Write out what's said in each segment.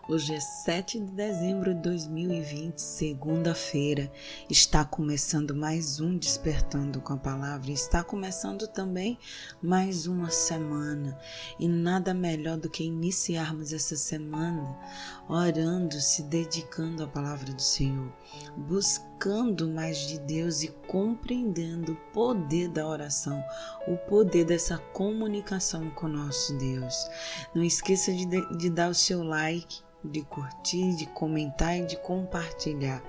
Hoje é 7 de dezembro de 2020, segunda-feira. Está começando mais um Despertando com a Palavra. Está começando também mais uma semana. E nada melhor do que iniciarmos essa semana orando, se dedicando à Palavra do Senhor, buscando mais de Deus e compreendendo o poder da oração, o poder dessa comunicação com o nosso Deus. Não esqueça de dar o seu like, de curtir, de comentar e de compartilhar.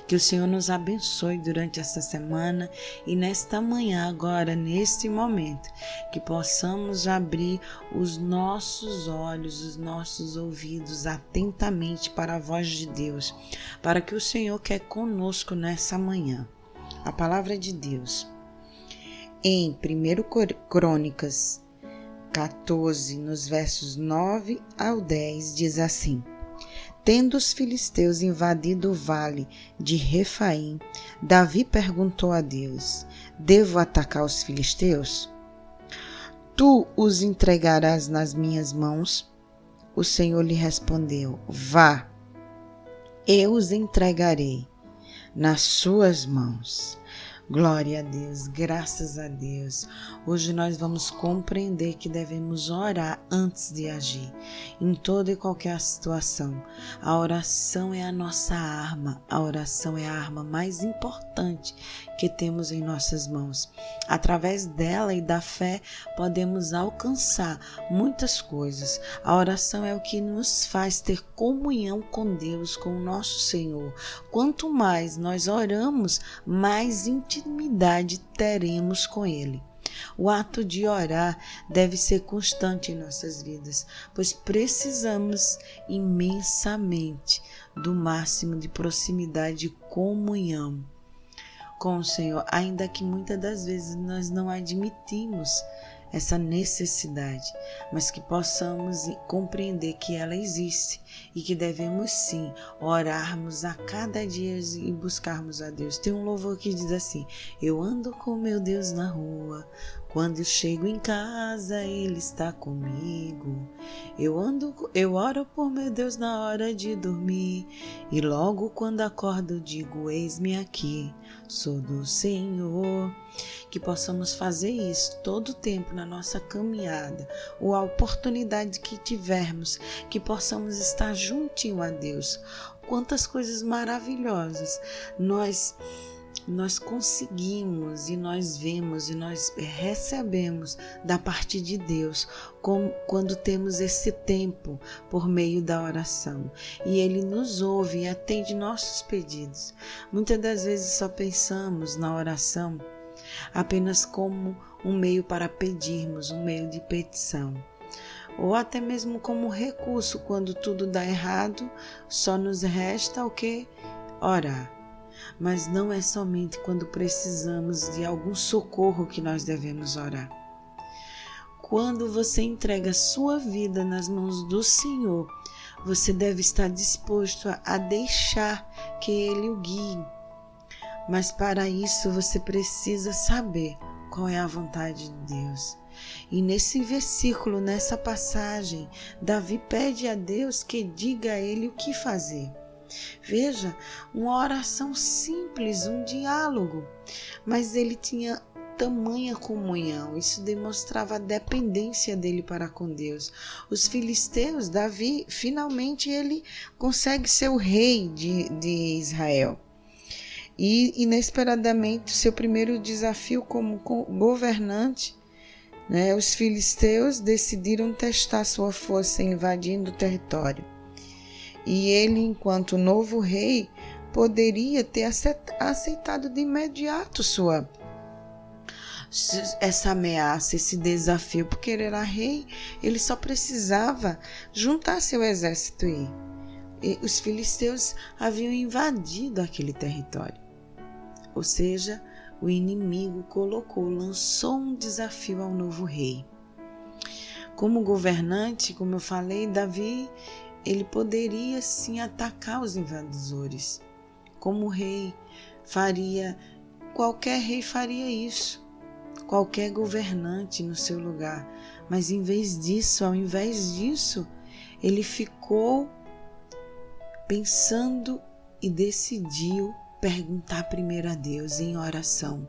Que o Senhor nos abençoe durante essa semana e nesta manhã, agora, neste momento, que possamos abrir os nossos olhos, os nossos ouvidos atentamente para a voz de Deus, para que o Senhor quer conosco nessa manhã. A palavra de Deus em 1 Crônicas 14, nos versos 9 ao 10, diz assim: Tendo os filisteus invadido o vale de Refaim, Davi perguntou a Deus: Devo atacar os filisteus? Tu os entregarás nas minhas mãos? O Senhor lhe respondeu: Vá, eu os entregarei nas suas mãos. Glória a Deus, graças a Deus. Hoje nós vamos compreender que devemos orar antes de agir, em toda e qualquer situação. A oração é a nossa arma, a oração é a arma mais importante que temos em nossas mãos. Através dela e da fé podemos alcançar muitas coisas. A oração é o que nos faz ter comunhão com Deus, com o nosso Senhor. Quanto mais nós oramos, mais intimidade teremos com Ele. O ato de orar deve ser constante em nossas vidas, pois precisamos imensamente do máximo de proximidade e comunhão com o Senhor, ainda que muitas das vezes nós não admitimos essa necessidade, mas que possamos compreender que ela existe e que devemos sim orarmos a cada dia e buscarmos a Deus. Tem um louvor que diz assim: eu ando com meu Deus na rua, quando eu chego em casa Ele está comigo. Eu oro por meu Deus na hora de dormir, e logo quando acordo digo: eis-me aqui, sou do Senhor. Que possamos fazer isso todo o tempo na nossa caminhada, ou a oportunidade que tivermos, que possamos estar juntinho a Deus. Quantas coisas maravilhosas nós conseguimos e nós vemos e nós recebemos da parte de Deus quando temos esse tempo por meio da oração, e Ele nos ouve e atende nossos pedidos. Muitas das vezes só pensamos na oração apenas como um meio para pedirmos, um meio de petição, ou até mesmo como recurso. Quando tudo dá errado, só nos resta o que? Orar. Mas não é somente quando precisamos de algum socorro que nós devemos orar. Quando você entrega a sua vida nas mãos do Senhor, você deve estar disposto a deixar que Ele o guie. Mas para isso você precisa saber qual é a vontade de Deus. E nesse versículo, nessa passagem, Davi pede a Deus que diga a ele o que fazer. Veja, uma oração simples, um diálogo, mas ele tinha tamanha comunhão. Isso demonstrava a dependência dele para com Deus. Os filisteus, Davi, finalmente ele consegue ser o rei de Israel. E inesperadamente, seu primeiro desafio como governante, os filisteus decidiram testar sua força invadindo o território. E ele, enquanto novo rei, poderia ter aceitado de imediato essa ameaça, esse desafio, porque ele era rei. Ele só precisava juntar seu exército e os filisteus haviam invadido aquele território. Ou seja, o inimigo lançou um desafio ao novo rei. Como governante, como eu falei, Davi, ele poderia sim atacar os invasores. Como rei, qualquer rei faria isso, qualquer governante no seu lugar. Mas ao invés disso, ele ficou pensando e decidiu perguntar primeiro a Deus em oração.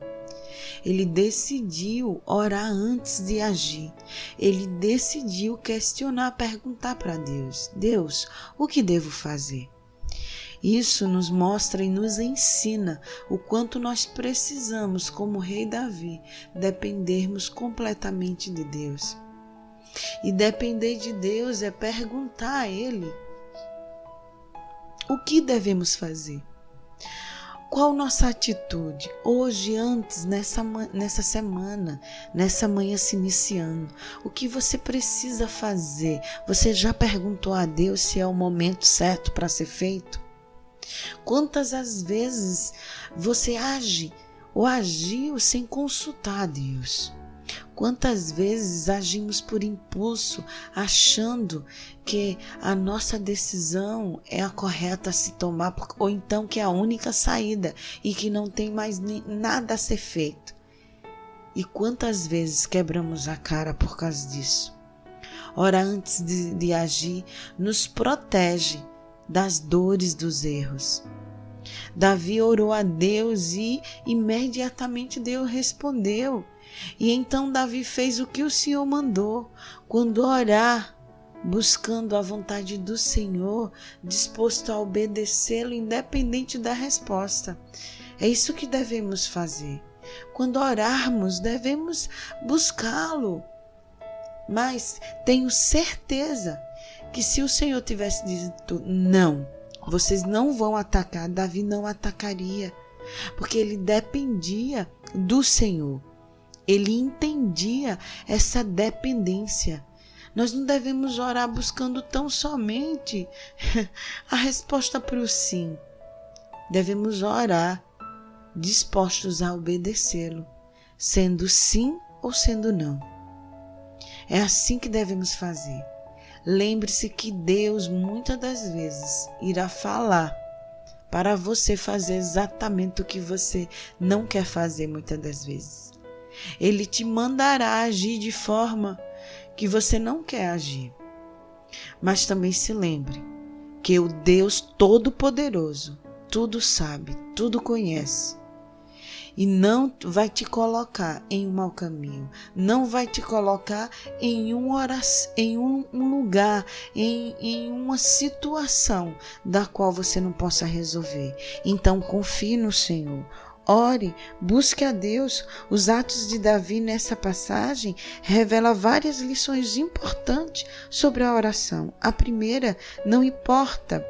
Ele decidiu orar antes de agir. Ele decidiu questionar, perguntar para Deus: Deus, o que devo fazer? Isso nos mostra e nos ensina o quanto nós precisamos, como o rei Davi, dependermos completamente de Deus. E depender de Deus é perguntar a Ele o que devemos fazer. Qual nossa atitude hoje, antes, nessa semana, nessa manhã se iniciando? O que você precisa fazer? Você já perguntou a Deus se é o momento certo para ser feito? Quantas as vezes você age ou agiu sem consultar a Deus? Quantas vezes agimos por impulso, achando que a nossa decisão é a correta a se tomar, ou então que é a única saída e que não tem mais nada a ser feito? E quantas vezes quebramos a cara por causa disso? Ora, antes de agir, nos protege das dores dos erros. Davi orou a Deus e imediatamente Deus respondeu. E então Davi fez o que o Senhor mandou. Quando orar, buscando a vontade do Senhor, disposto a obedecê-lo independente da resposta. É isso que devemos fazer. Quando orarmos, devemos buscá-lo. Mas tenho certeza que se o Senhor tivesse dito não, vocês não vão atacar, Davi não atacaria, porque ele dependia do Senhor. Ele entendia essa dependência. Nós não devemos orar buscando tão somente a resposta para o sim. Devemos orar dispostos a obedecê-lo, sendo sim ou sendo não. É assim que devemos fazer. Lembre-se que Deus muitas das vezes irá falar para você fazer exatamente o que você não quer fazer muitas das vezes. Ele te mandará agir de forma que você não quer agir. Mas também se lembre que o Deus Todo-Poderoso tudo sabe, tudo conhece. E não vai te colocar em um mau caminho, não vai te colocar em um lugar, em uma situação da qual você não possa resolver. Então confie no Senhor. Ore, busque a Deus. Os atos de Davi nessa passagem revelam várias lições importantes sobre a oração. A primeira, não importa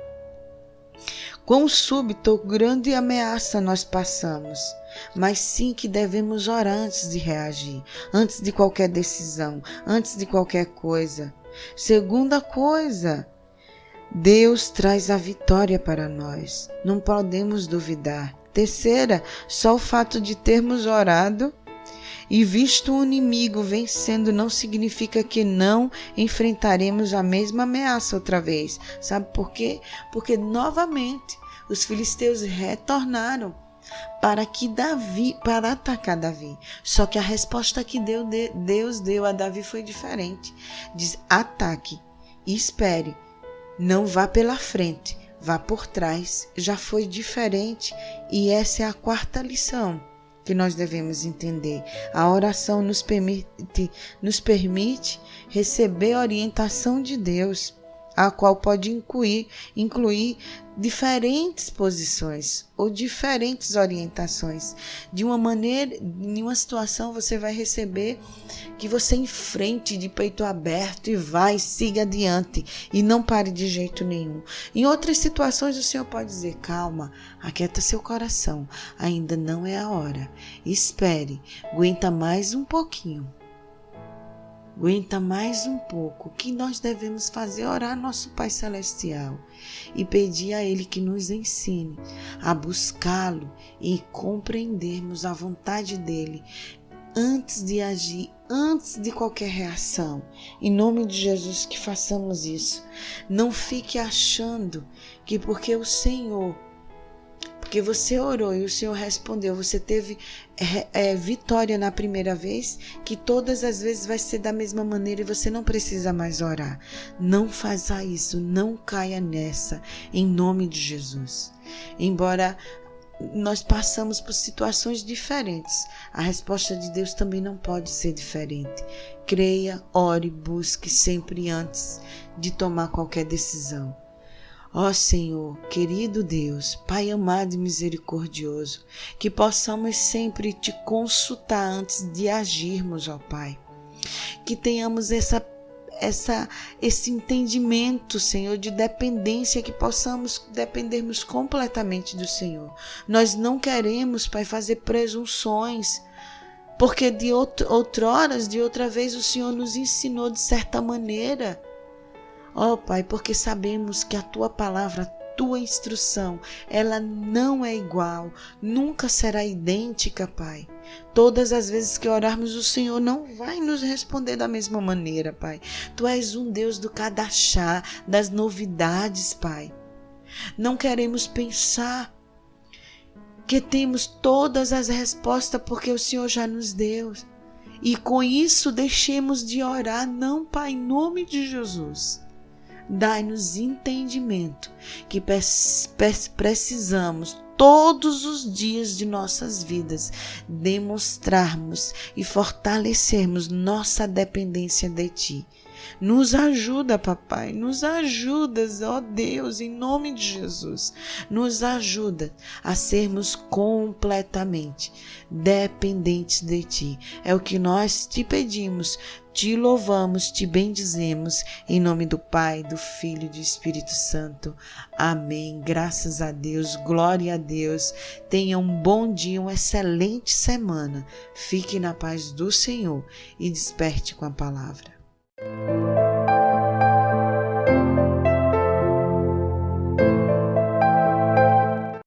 quão súbito ou grande ameaça nós passamos, mas sim que devemos orar antes de reagir, antes de qualquer decisão, antes de qualquer coisa. Segunda coisa, Deus traz a vitória para nós. Não podemos duvidar. Terceira, só o fato de termos orado e visto o inimigo vencendo não significa que não enfrentaremos a mesma ameaça outra vez. Sabe por quê? Porque novamente os filisteus retornaram para atacar Davi. Só que a resposta que Deus deu a Davi foi diferente. Diz: ataque e espere, não vá pela frente, vá por trás. Já foi diferente, e essa é a quarta lição que nós devemos entender. A oração nos permite receber a orientação de Deus, a qual pode incluir diferentes posições ou diferentes orientações. De uma maneira, em uma situação você vai receber que você enfrente de peito aberto e siga adiante e não pare de jeito nenhum. Em outras situações o Senhor pode dizer: calma, aquieta seu coração, ainda não é a hora, espere, aguenta mais um pouquinho. Aguenta mais um pouco. O que nós devemos fazer? Orar nosso Pai Celestial e pedir a Ele que nos ensine a buscá-lo e compreendermos a vontade dEle antes de agir, antes de qualquer reação. Em nome de Jesus, que façamos isso. Não fique achando que porque porque você orou e o Senhor respondeu, você teve vitória na primeira vez, que todas as vezes vai ser da mesma maneira e você não precisa mais orar. Não faça isso, não caia nessa, em nome de Jesus. Embora nós passamos por situações diferentes, a resposta de Deus também não pode ser diferente. Creia, ore, busque sempre antes de tomar qualquer decisão. Ó Senhor, querido Deus, Pai amado e misericordioso, que possamos sempre te consultar antes de agirmos, ó Pai. Que tenhamos esse entendimento, Senhor, de dependência, que possamos dependermos completamente do Senhor. Nós não queremos, Pai, fazer presunções, porque de outra vez o Senhor nos ensinou de certa maneira. Ó Pai, porque sabemos que a Tua palavra, a Tua instrução, ela não é igual, nunca será idêntica, Pai. Todas as vezes que orarmos, o Senhor não vai nos responder da mesma maneira, Pai. Tu és um Deus do cada chá, das novidades, Pai. Não queremos pensar que temos todas as respostas porque o Senhor já nos deu. E com isso deixemos de orar, não, Pai, em nome de Jesus. Dai-nos entendimento que precisamos todos os dias de nossas vidas demonstrarmos e fortalecermos nossa dependência de Ti. Nos ajuda, papai, nos ajudas, ó Deus, em nome de Jesus. Nos ajuda a sermos completamente dependentes de Ti. É o que nós te pedimos, te louvamos, te bendizemos, em nome do Pai, do Filho e do Espírito Santo. Amém. Graças a Deus, glória a Deus. Tenha um bom dia, uma excelente semana. Fique na paz do Senhor e desperte com a palavra.